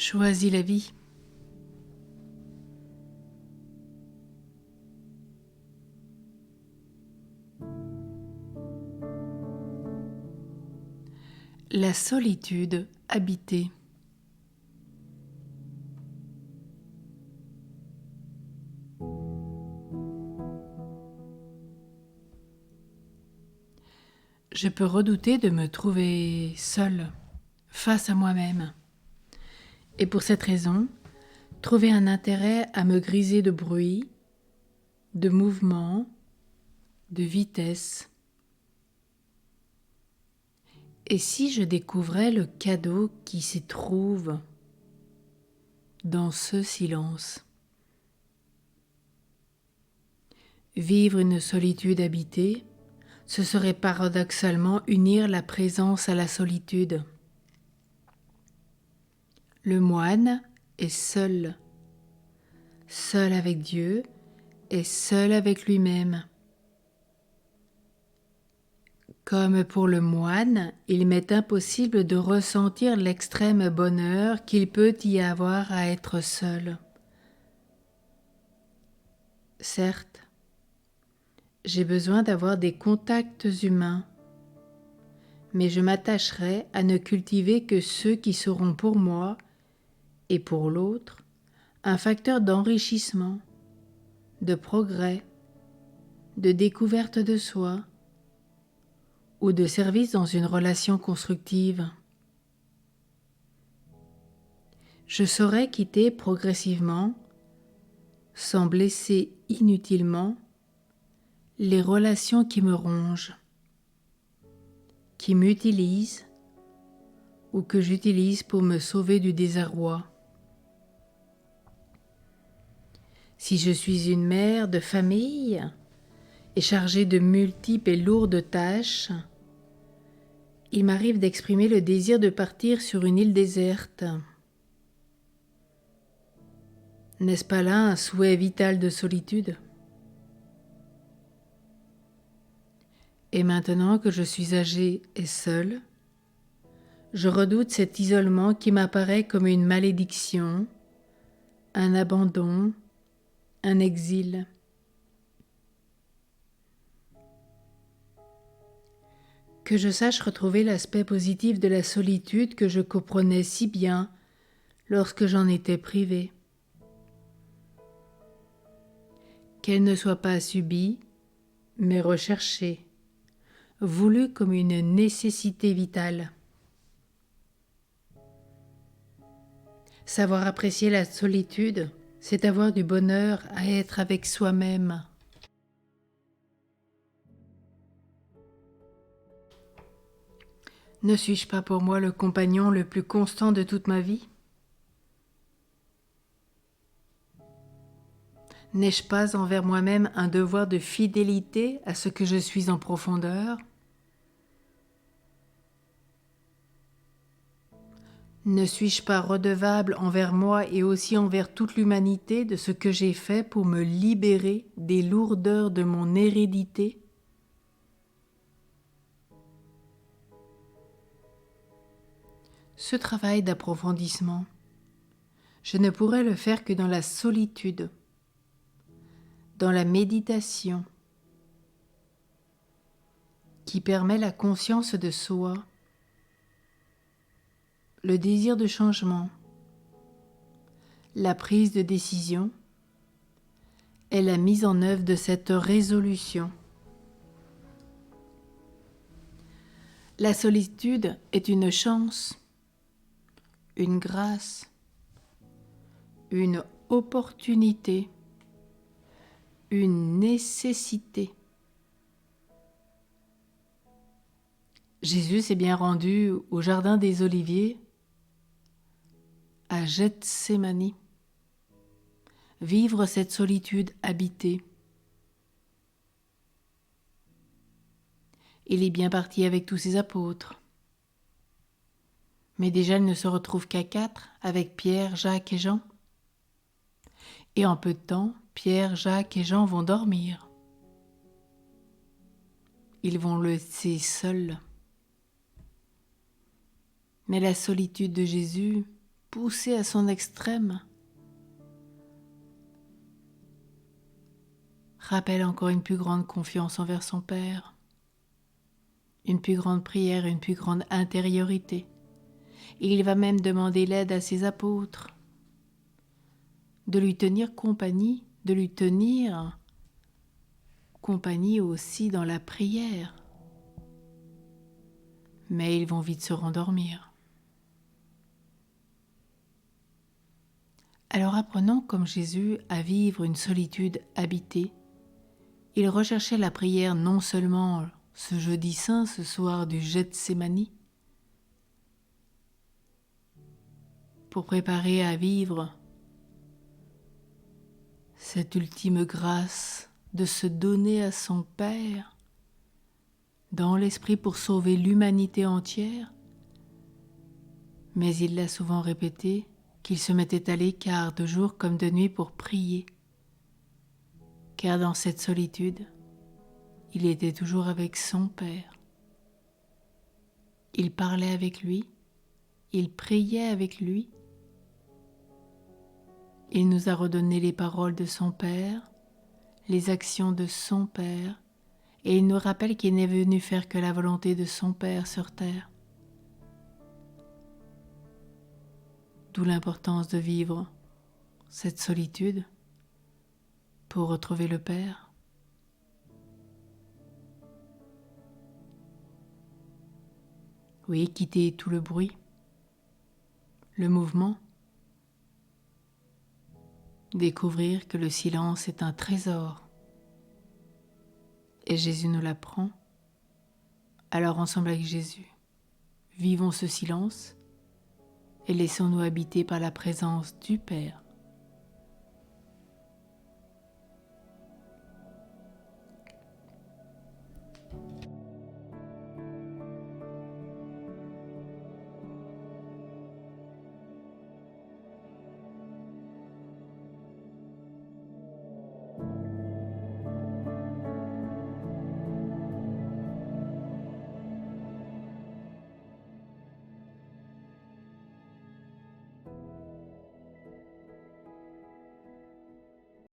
Choisis la vie. La solitude habitée. Je peux redouter de me trouver seule, face à moi-même. Et pour cette raison, trouver un intérêt à me griser de bruit, de mouvement, de vitesse. Et si je découvrais le cadeau qui s'y trouve dans ce silence? Vivre une solitude habitée, ce serait paradoxalement unir la présence à la solitude. Le moine est seul, seul avec Dieu et seul avec lui-même. Comme pour le moine, il m'est impossible de ressentir l'extrême bonheur qu'il peut y avoir à être seul. Certes, j'ai besoin d'avoir des contacts humains, mais je m'attacherai à ne cultiver que ceux qui seront pour moi et pour l'autre un facteur d'enrichissement, de progrès, de découverte de soi ou de service dans une relation constructive. Je saurai quitter progressivement, sans blesser inutilement, les relations qui me rongent, qui m'utilisent ou que j'utilise pour me sauver du désarroi. Si je suis une mère de famille et chargée de multiples et lourdes tâches, il m'arrive d'exprimer le désir de partir sur une île déserte. N'est-ce pas là un souhait vital de solitude? Et maintenant que je suis âgée et seule, je redoute cet isolement qui m'apparaît comme une malédiction, un abandon, un exil. Que je sache retrouver l'aspect positif de la solitude que je comprenais si bien lorsque j'en étais privée. Qu'elle ne soit pas subie, mais recherchée, voulue comme une nécessité vitale. Savoir apprécier la solitude, c'est avoir du bonheur à être avec soi-même. Ne suis-je pas pour moi le compagnon le plus constant de toute ma vie? N'ai-je pas envers moi-même un devoir de fidélité à ce que je suis en profondeur? Ne suis-je pas redevable envers moi et aussi envers toute l'humanité de ce que j'ai fait pour me libérer des lourdeurs de mon hérédité? Ce travail d'approfondissement, je ne pourrais le faire que dans la solitude, dans la méditation, qui permet la conscience de soi, le désir de changement, la prise de décision et la mise en œuvre de cette résolution. La solitude est une chance, une grâce, une opportunité, une nécessité. Jésus s'est bien rendu au jardin des Oliviers, à Gethsémani, vivre cette solitude habitée. Il est bien parti avec tous ses apôtres. Mais déjà, il ne se retrouve qu'à 4 avec Pierre, Jacques et Jean. Et en peu de temps, Pierre, Jacques et Jean vont dormir. Ils vont le laisser seul. Mais la solitude de Jésus poussé à son extrême, rappelle encore une plus grande confiance envers son Père, une plus grande prière, une plus grande intériorité. Et il va même demander l'aide à ses apôtres, de lui tenir compagnie, de lui tenir compagnie aussi dans la prière. Mais ils vont vite se rendormir. Alors apprenant comme Jésus à vivre une solitude habitée, il recherchait la prière non seulement ce jeudi saint, ce soir du Gethsémani, pour préparer à vivre cette ultime grâce de se donner à son Père dans l'esprit pour sauver l'humanité entière, mais il l'a souvent répété qu'il se mettait à l'écart de jour comme de nuit pour prier, car dans cette solitude, il était toujours avec son Père. Il parlait avec lui, il priait avec lui. Il nous a redonné les paroles de son Père, les actions de son Père, et il nous rappelle qu'il n'est venu faire que la volonté de son Père sur terre. D'où l'importance de vivre cette solitude pour retrouver le Père. Oui, quitter tout le bruit, le mouvement, découvrir que le silence est un trésor. Et Jésus nous l'apprend. Alors ensemble avec Jésus, vivons ce silence et laissons-nous habiter par la présence du Père.